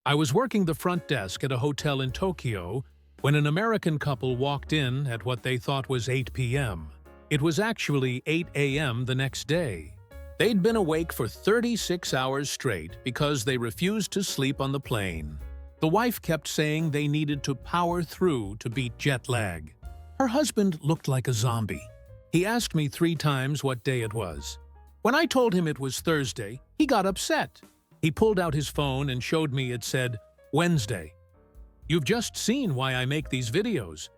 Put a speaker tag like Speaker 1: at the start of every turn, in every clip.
Speaker 1: I was working the front desk at a hotel in Tokyo when an American couple walked in at what they thought was 8 p.m. It was actually 8 a.m. the next day. They'd been awake for 36 hours straight because they refused to sleep on the plane. The wife kept saying they needed to power through to beat jet lag. Her husband looked like a zombie. He asked me 3 times what day it was. When I told him it was Thursday, he got upset. He pulled out his phone and showed me it said, Wednesday. You've just seen why I make these videos.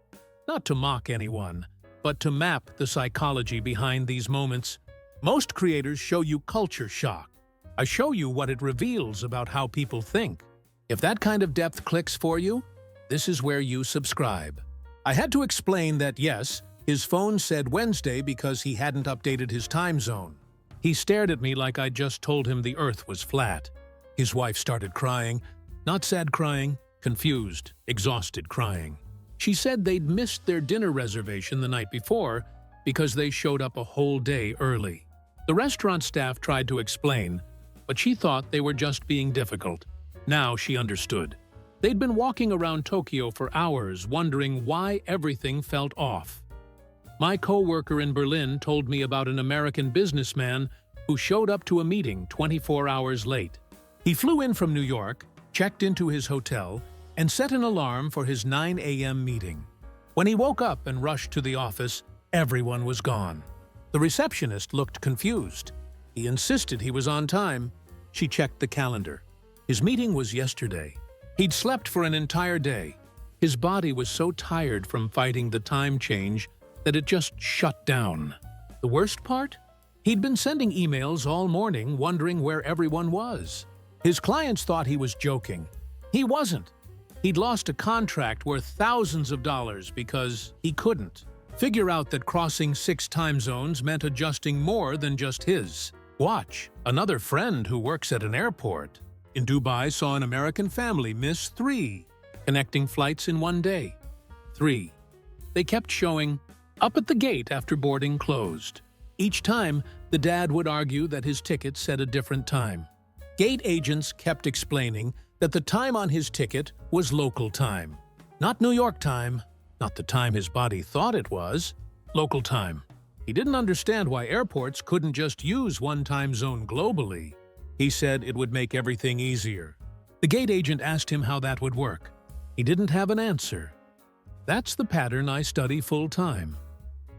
Speaker 1: Not to mock anyone, but to map the psychology behind these moments. Most creators show you culture shock. I show you what it reveals about how people think. If that kind of depth clicks for you, this is where you subscribe. I had to explain that yes, his phone said Wednesday because he hadn't updated his time zone. He stared at me like I'd just told him the earth was flat. His wife started crying, not sad crying, confused, exhausted crying. She said they'd missed their dinner reservation the night before because they showed up a whole day early. The restaurant staff tried to explain, but she thought they were just being difficult. Now she understood. They'd been walking around Tokyo for hours wondering why everything felt off. My co-worker in Berlin told me about an American businessman who showed up to a meeting 24 hours late. He flew in from New York, checked into his hotel, and set an alarm for his 9 a.m. meeting. When he woke up and rushed to the office, everyone was gone. The receptionist looked confused. He insisted he was on time. She checked the calendar. His meeting was yesterday. He'd slept for an entire day. His body was so tired from fighting the time change that it just shut down. The worst part? He'd been sending emails all morning wondering where everyone was. His clients thought he was joking. He wasn't. He'd lost a contract worth thousands of dollars because he couldn't figure out that crossing 6 time zones meant adjusting more than just his. Watch, another friend who works at an airport in Dubai saw an American family miss 3 connecting flights in one day. 3. They kept showing up at the gate after boarding closed. Each time, the dad would argue that his ticket said a different time. Gate agents kept explaining that the time on his ticket was local time. Not New York time, not the time his body thought it was, local time. He didn't understand why airports couldn't just use one time zone globally. He said it would make everything easier. The gate agent asked him how that would work. He didn't have an answer. That's the pattern I study full-time.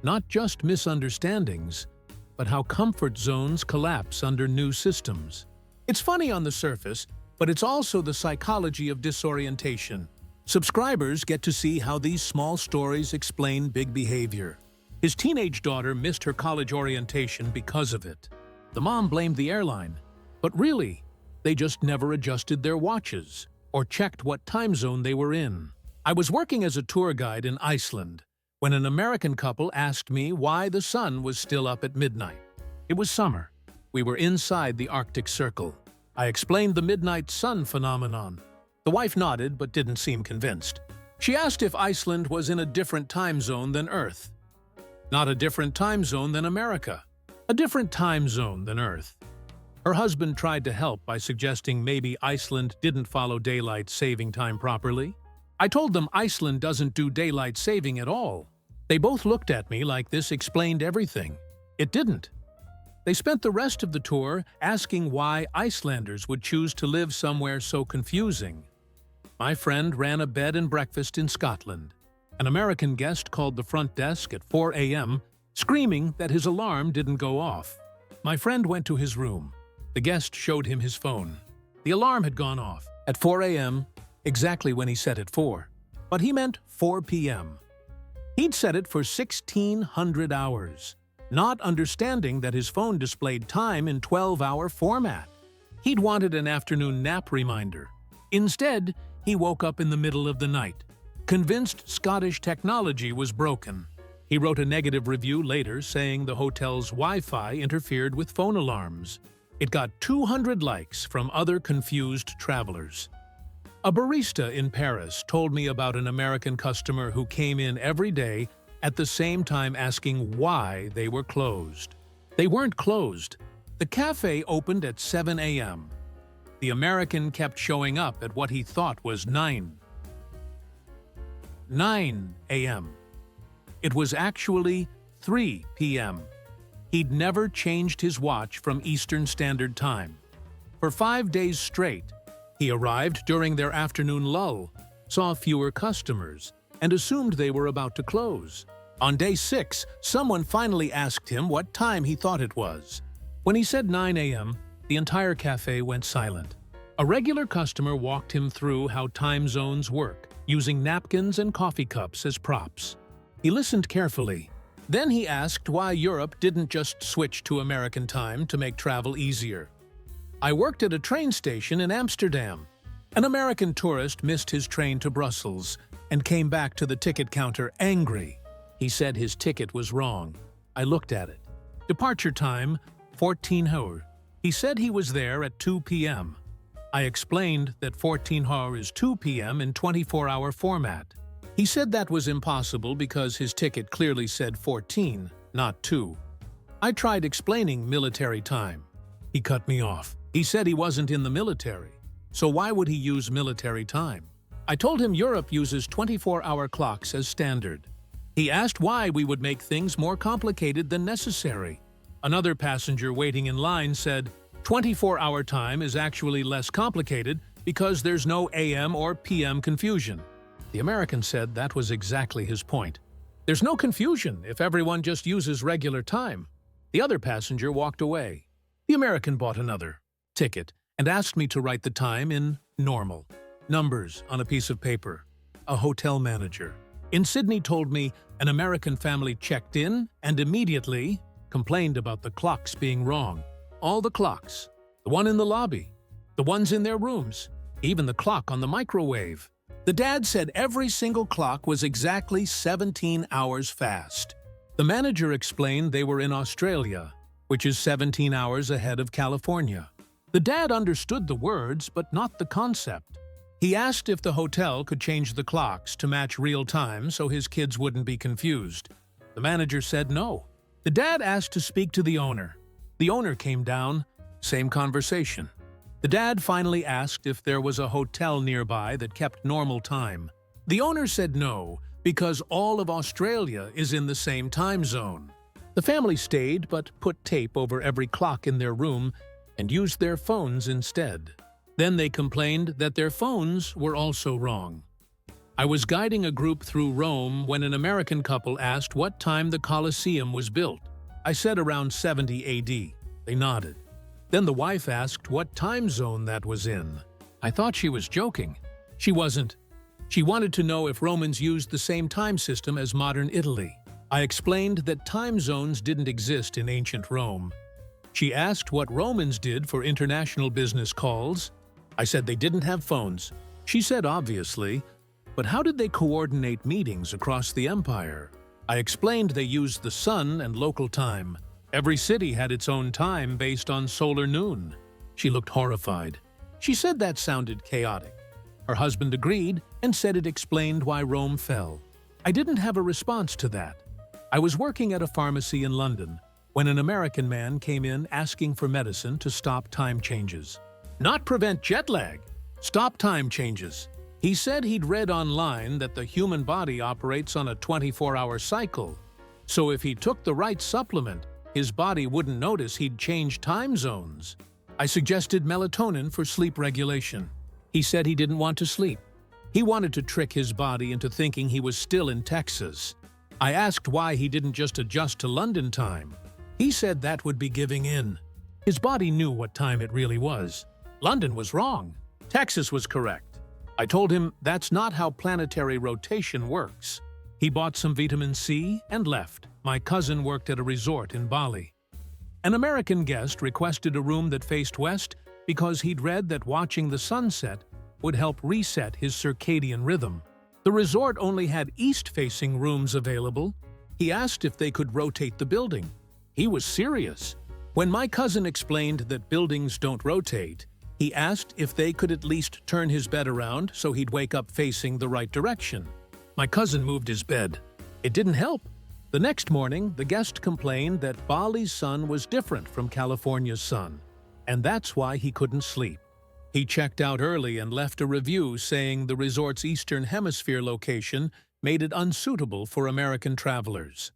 Speaker 1: Not just misunderstandings, but how comfort zones collapse under new systems. It's funny on the surface, but it's also the psychology of disorientation. Subscribers get to see how these small stories explain big behavior. His teenage daughter missed her college orientation because of it. The mom blamed the airline, but really, they just never adjusted their watches or checked what time zone they were in. I was working as a tour guide in Iceland when an American couple asked me why the sun was still up at midnight. It was summer. We were inside the Arctic Circle. I explained the midnight sun phenomenon. The wife nodded but didn't seem convinced. She asked if Iceland was in a different time zone than Earth. Not a different time zone than America. A different time zone than Earth. Her husband tried to help by suggesting maybe Iceland didn't follow daylight saving time properly. I told them Iceland doesn't do daylight saving at all. They both looked at me like this explained everything. It didn't. They spent the rest of the tour asking why Icelanders would choose to live somewhere so confusing. My friend ran a bed and breakfast in Scotland. An American guest called the front desk at 4 a.m., screaming that his alarm didn't go off. My friend went to his room. The guest showed him his phone. The alarm had gone off at 4 a.m., exactly when he set it for. But he meant 4 p.m. He'd set it for 1,600 hours, not understanding that his phone displayed time in 12-hour format. He'd wanted an afternoon nap reminder. Instead, he woke up in the middle of the night, convinced Scottish technology was broken. He wrote a negative review later saying the hotel's Wi-Fi interfered with phone alarms. It got 200 likes from other confused travelers. A barista in Paris told me about an American customer who came in every day at the same time asking why they were closed. They weren't closed. The cafe opened at 7 a.m. the American kept showing up at what he thought was 9 a.m. It was actually 3 p.m. He'd never changed his watch from Eastern Standard Time. For 5 days straight, he arrived during their afternoon lull, saw fewer customers, and assumed they were about to close. On day 6, someone finally asked him what time he thought it was. When he said 9 a.m., the entire cafe went silent. A regular customer walked him through how time zones work, using napkins and coffee cups as props. He listened carefully. Then he asked why Europe didn't just switch to American time to make travel easier. "I worked at a train station in Amsterdam. An American tourist missed his train to Brussels and came back to the ticket counter angry. He said his ticket was wrong. I looked at it. Departure time, 14 hours. He said he was there at 2 p.m. I explained that 14 hours is 2 p.m. in 24-hour format. He said that was impossible because his ticket clearly said 14, not 2. I tried explaining military time. He cut me off. He said he wasn't in the military, so why would he use military time? I told him Europe uses 24-hour clocks as standard. He asked why we would make things more complicated than necessary. Another passenger waiting in line said, 24-hour time is actually less complicated because there's no AM or PM confusion. The American said that was exactly his point. There's no confusion if everyone just uses regular time. The other passenger walked away. The American bought another ticket and asked me to write the time in normal numbers on a piece of paper. A hotel manager in Sydney told me an American family checked in and immediately complained about the clocks being wrong. All the clocks, the one in the lobby, the ones in their rooms, even the clock on the microwave. The dad said every single clock was exactly 17 hours fast. The manager explained they were in Australia, which is 17 hours ahead of California. The dad understood the words, but not the concept. He asked if the hotel could change the clocks to match real time so his kids wouldn't be confused. The manager said no. The dad asked to speak to the owner. The owner came down, same conversation. The dad finally asked if there was a hotel nearby that kept normal time. The owner said no, because all of Australia is in the same time zone. The family stayed but put tape over every clock in their room and used their phones instead. Then they complained that their phones were also wrong. I was guiding a group through Rome when an American couple asked what time the Colosseum was built. I said around 70 AD. They nodded. Then the wife asked what time zone that was in. I thought she was joking. She wasn't. She wanted to know if Romans used the same time system as modern Italy. I explained that time zones didn't exist in ancient Rome. She asked what Romans did for international business calls. I said they didn't have phones. She said obviously, but how did they coordinate meetings across the empire? I explained they used the sun and local time. Every city had its own time based on solar noon. She looked horrified. She said that sounded chaotic. Her husband agreed and said it explained why Rome fell. I didn't have a response to that. I was working at a pharmacy in London when an American man came in asking for medicine to stop time changes. Not prevent jet lag, stop time changes. He said he'd read online that the human body operates on a 24-hour cycle, so if he took the right supplement, his body wouldn't notice he'd changed time zones. I suggested melatonin for sleep regulation. He said he didn't want to sleep. He wanted to trick his body into thinking he was still in Texas. I asked why he didn't just adjust to London time. He said that would be giving in. His body knew what time it really was. London was wrong. Texas was correct. I told him that's not how planetary rotation works. He bought some vitamin C and left. My cousin worked at a resort in Bali. An American guest requested a room that faced west because he'd read that watching the sunset would help reset his circadian rhythm. The resort only had east-facing rooms available. He asked if they could rotate the building. He was serious. When my cousin explained that buildings don't rotate, he asked if they could at least turn his bed around so he'd wake up facing the right direction. My cousin moved his bed. It didn't help. The next morning, the guest complained that Bali's sun was different from California's sun, and that's why he couldn't sleep. He checked out early and left a review saying the resort's Eastern Hemisphere location made it unsuitable for American travelers.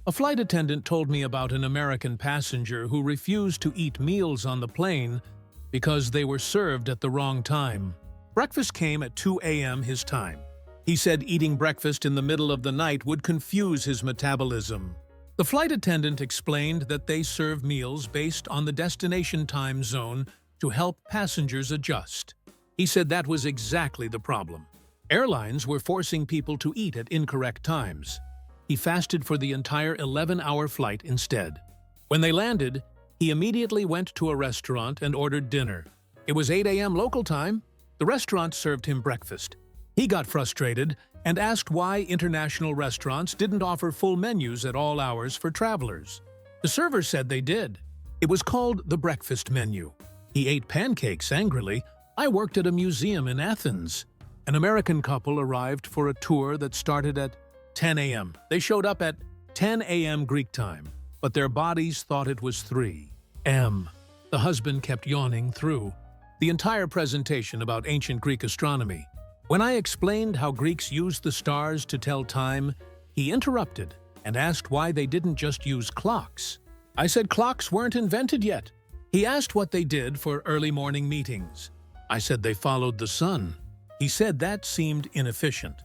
Speaker 1: A flight attendant told me about an American passenger who refused to eat meals on the plane because they were served at the wrong time. Breakfast came at 2 a.m. his time. He said eating breakfast in the middle of the night would confuse his metabolism. The flight attendant explained that they serve meals based on the destination time zone to help passengers adjust. He said that was exactly the problem. Airlines were forcing people to eat at incorrect times. He fasted for the entire 11-hour flight instead. When they landed, he immediately went to a restaurant and ordered dinner. It was 8 a.m. local time. The restaurant served him breakfast. He got frustrated and asked why international restaurants didn't offer full menus at all hours for travelers. The server said they did. It was called the breakfast menu. He ate pancakes angrily. I worked at a museum in Athens. An American couple arrived for a tour that started at 10 a.m. They showed up at 10 a.m. Greek time, but their bodies thought it was 3 a.m. The husband kept yawning through the entire presentation about ancient Greek astronomy. When I explained how Greeks used the stars to tell time, he interrupted and asked why they didn't just use clocks. I said clocks weren't invented yet. He asked what they did for early morning meetings. I said they followed the sun. He said that seemed inefficient.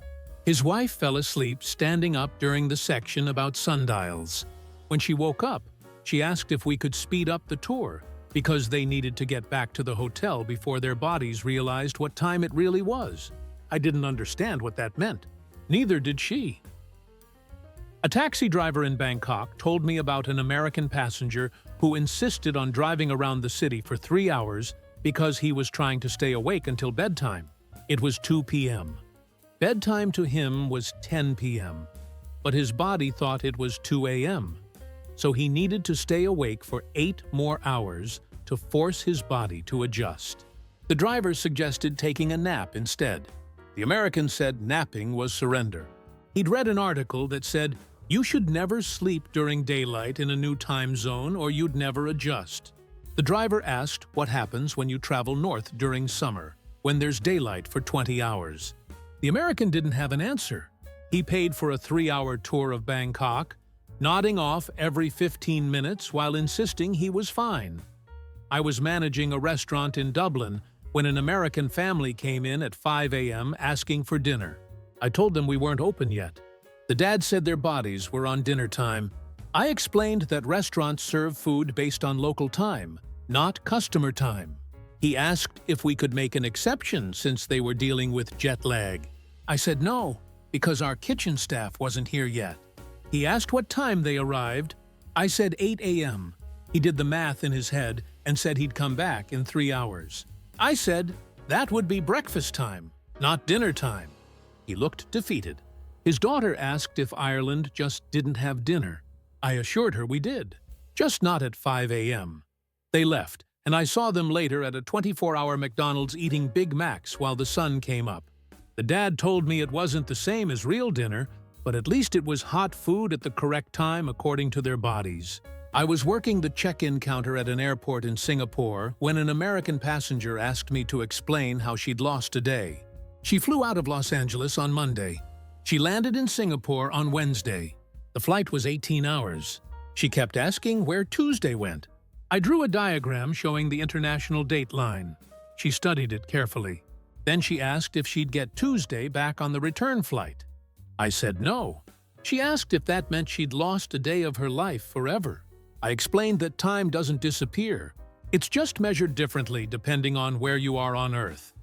Speaker 1: His wife fell asleep standing up during the section about sundials. When she woke up, she asked if we could speed up the tour because they needed to get back to the hotel before their bodies realized what time it really was. I didn't understand what that meant. Neither did she. A taxi driver in Bangkok told me about an American passenger who insisted on driving around the city for 3 hours because he was trying to stay awake until bedtime. It was 2 p.m. Bedtime to him was 10 p.m., but his body thought it was 2 a.m., so he needed to stay awake for 8 more hours to force his body to adjust. The driver suggested taking a nap instead. The American said napping was surrender. He'd read an article that said, "You should never sleep during daylight in a new time zone or you'd never adjust." The driver asked what happens when you travel north during summer, when there's daylight for 20 hours. The American didn't have an answer. He paid for a 3-hour tour of Bangkok, nodding off every 15 minutes while insisting he was fine. I was managing a restaurant in Dublin when an American family came in at 5 a.m. asking for dinner. I told them we weren't open yet. The dad said their bodies were on dinner time. I explained that restaurants serve food based on local time, not customer time. He asked if we could make an exception since they were dealing with jet lag. I said no, because our kitchen staff wasn't here yet. He asked what time they arrived. I said 8 a.m. He did the math in his head and said he'd come back in 3 hours. I said that would be breakfast time, not dinner time. He looked defeated. His daughter asked if Ireland just didn't have dinner. I assured her we did, just not at 5 a.m. They left, and I saw them later at a 24-hour McDonald's eating Big Macs while the sun came up. The dad told me it wasn't the same as real dinner, but at least it was hot food at the correct time according to their bodies. I was working the check-in counter at an airport in Singapore when an American passenger asked me to explain how she'd lost a day. She flew out of Los Angeles on Monday. She landed in Singapore on Wednesday. The flight was 18 hours. She kept asking where Tuesday went. I drew a diagram showing the international date line. She studied it carefully. Then she asked if she'd get Tuesday back on the return flight. I said no. She asked if that meant she'd lost a day of her life forever. I explained that time doesn't disappear. It's just measured differently depending on where you are on Earth.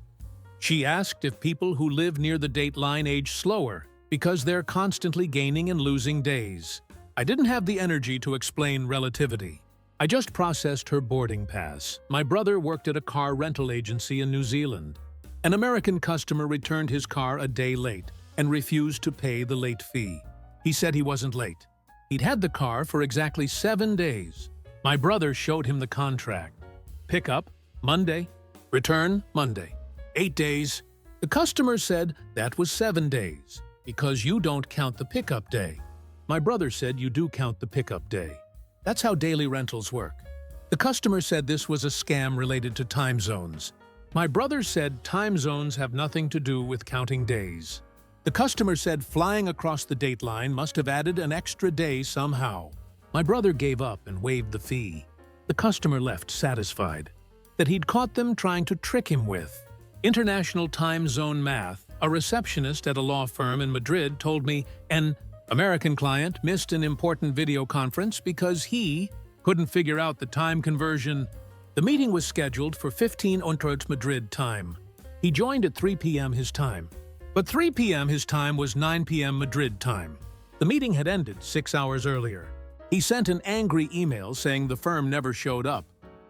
Speaker 1: She asked if people who live near the date line age slower because they're constantly gaining and losing days. I didn't have the energy to explain relativity. I just processed her boarding pass. My brother worked at a car rental agency in New Zealand. An American customer returned his car a day late and refused to pay the late fee. He said he wasn't late. He'd had the car for exactly 7 days. My brother showed him the contract. Pickup, Monday. Return, Monday. 8 days. The customer said that was 7 days because you don't count the pickup day. My brother said you do count the pickup day. That's how daily rentals work. The customer said this was a scam related to time zones. My brother said time zones have nothing to do with counting days. The customer said flying across the date line must have added an extra day somehow. My brother gave up and waived the fee. The customer left satisfied that he'd caught them trying to trick him with international time zone math. A receptionist at a law firm in Madrid told me an American client missed an important video conference because he couldn't figure out the time conversion. The meeting was scheduled for 15:00 Madrid time. He joined at 3 p.m. his time. But 3 p.m. his time was 9 p.m. Madrid time. The meeting had ended 6 hours earlier. He sent an angry email saying the firm never showed up.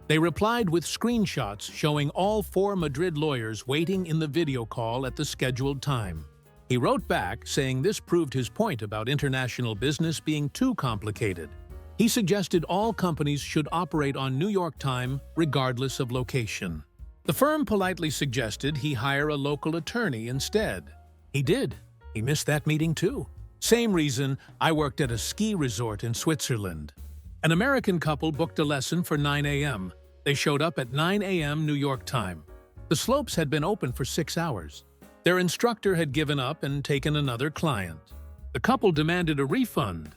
Speaker 1: They replied with screenshots showing all 4 Madrid lawyers waiting in the video call at the scheduled time. He wrote back saying this proved his point about international business being too complicated. He suggested all companies should operate on New York time regardless of location. The firm politely suggested he hire a local attorney instead. He did. He missed that meeting too. Same reason I worked at a ski resort in Switzerland. An American couple booked a lesson for 9 a.m. They showed up at 9 a.m. New York time. The slopes had been open for 6 hours. Their instructor had given up and taken another client. The couple demanded a refund.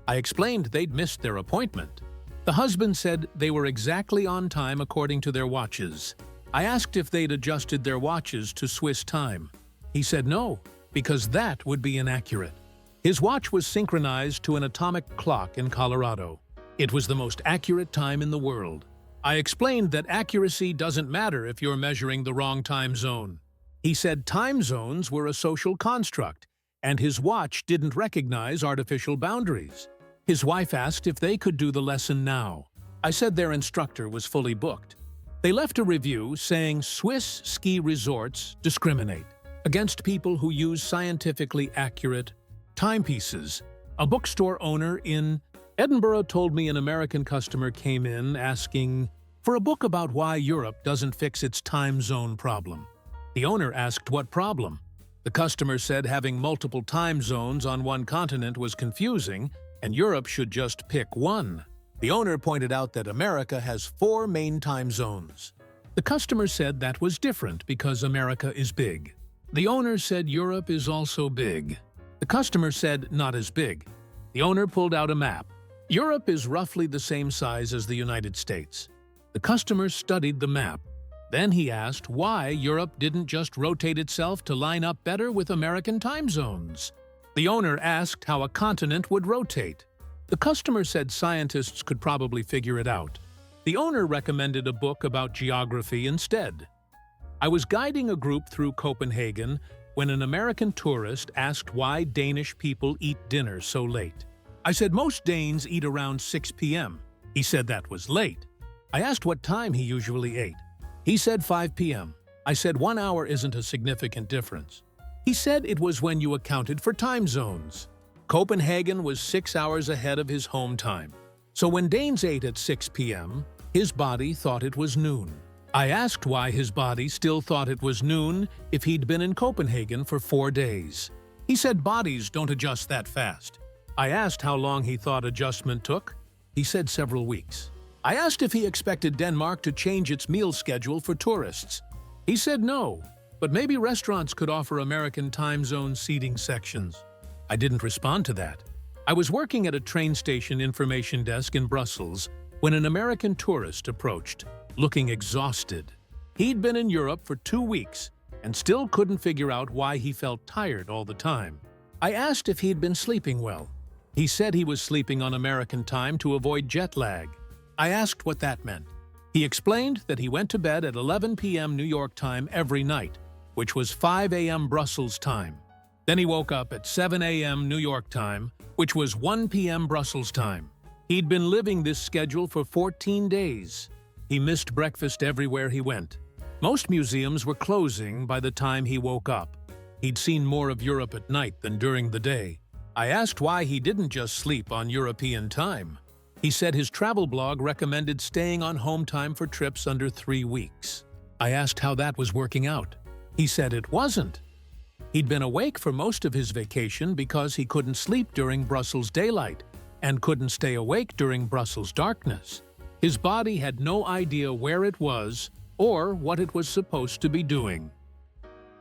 Speaker 1: I explained they'd missed their appointment. The husband said they were exactly on time according to their watches. I asked if they'd adjusted their watches to Swiss time. He said no, because that would be inaccurate. His watch was synchronized to an atomic clock in Colorado. It was the most accurate time in the world. I explained that accuracy doesn't matter if you're measuring the wrong time zone. He said time zones were a social construct, and his watch didn't recognize artificial boundaries. His wife asked if they could do the lesson now. I said their instructor was fully booked. They left a review saying Swiss ski resorts discriminate against people who use scientifically accurate timepieces. A bookstore owner in Edinburgh told me an American customer came in asking for a book about why Europe doesn't fix its time zone problem. The owner asked what problem. The customer said having multiple time zones on one continent was confusing and Europe should just pick one. The owner pointed out that America has 4 main time zones. The customer said that was different because America is big. The owner said Europe is also big. The customer said not as big. The owner pulled out a map. Europe is roughly the same size as the United States. The customer studied the map. Then he asked why Europe didn't just rotate itself to line up better with American time zones. The owner asked how a continent would rotate. The customer said scientists could probably figure it out. The owner recommended a book about geography instead. I was guiding a group through Copenhagen when an American tourist asked why Danish people eat dinner so late. I said most Danes eat around 6 p.m. He said that was late. I asked what time he usually ate. He said 5 p.m. I said 1 hour isn't a significant difference. He said it was when you accounted for time zones. Copenhagen was 6 hours ahead of his home time. So when Danes ate at 6 p.m., his body thought it was noon. I asked why his body still thought it was noon if he'd been in Copenhagen for 4 days. He said bodies don't adjust that fast. I asked how long he thought adjustment took. He said several weeks. I asked if he expected Denmark to change its meal schedule for tourists. He said no, but maybe restaurants could offer American time zone seating sections. I didn't respond to that. I was working at a train station information desk in Brussels when an American tourist approached, looking exhausted. He'd been in Europe for 2 weeks and still couldn't figure out why he felt tired all the time. I asked if he'd been sleeping well. He said he was sleeping on American time to avoid jet lag. I asked what that meant. He explained that he went to bed at 11 p.m. New York time every night, which was 5 a.m. Brussels time. Then he woke up at 7 a.m. New York time, which was 1 p.m. Brussels time. He'd been living this schedule for 14 days. He missed breakfast everywhere he went. Most museums were closing by the time he woke up. He'd seen more of Europe at night than during the day. I asked why he didn't just sleep on European time. He said his travel blog recommended staying on home time for trips under 3 weeks. I asked how that was working out. He said it wasn't. He'd been awake for most of his vacation because he couldn't sleep during Brussels daylight and couldn't stay awake during Brussels darkness. His body had no idea where it was or what it was supposed to be doing.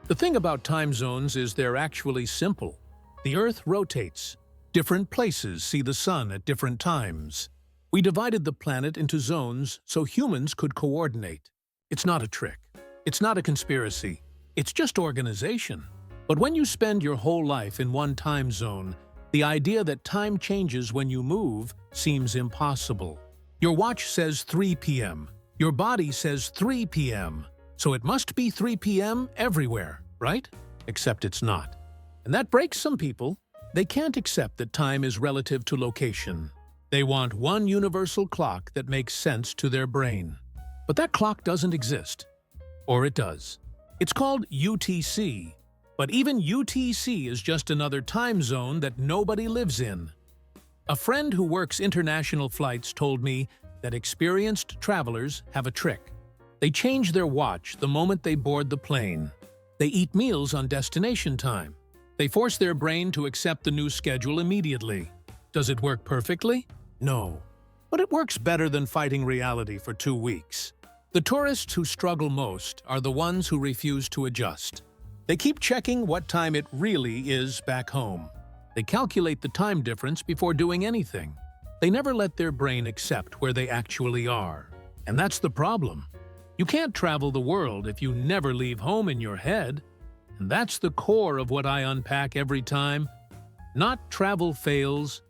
Speaker 1: The thing about time zones is they're actually simple. The Earth rotates. Different places see the sun at different times. We divided the planet into zones so humans could coordinate. It's not a trick. It's not a conspiracy. It's just organization. But when you spend your whole life in one time zone, the idea that time changes when you move seems impossible. Your watch says 3 p.m. Your body says 3 p.m. So it must be 3 p.m. everywhere, right? Except it's not. And that breaks some people. They can't accept that time is relative to location. They want one universal clock that makes sense to their brain. But that clock doesn't exist. Or it does. It's called UTC. But even UTC is just another time zone that nobody lives in. A friend who works international flights told me that experienced travelers have a trick. They change their watch the moment they board the plane. They eat meals on destination time. They force their brain to accept the new schedule immediately. Does it work perfectly? No. But it works better than fighting reality for 2 weeks. The tourists who struggle most are the ones who refuse to adjust. They keep checking what time it really is back home. They calculate the time difference before doing anything. They never let their brain accept where they actually are. And that's the problem. You can't travel the world if you never leave home in your head. And that's the core of what I unpack every time. Not travel fails,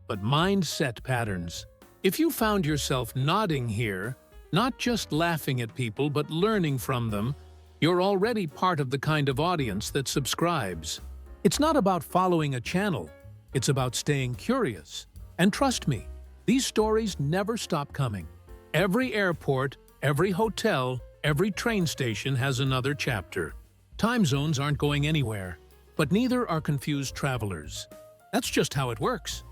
Speaker 1: but mindset patterns. If you found yourself nodding here, not just laughing at people but learning from them, you're already part of the kind of audience that subscribes. It's not about following a channel. It's about staying curious. And trust me, these stories never stop coming. Every airport, every hotel, every train station has another chapter. Time zones aren't going anywhere, but neither are confused travelers. That's just how it works.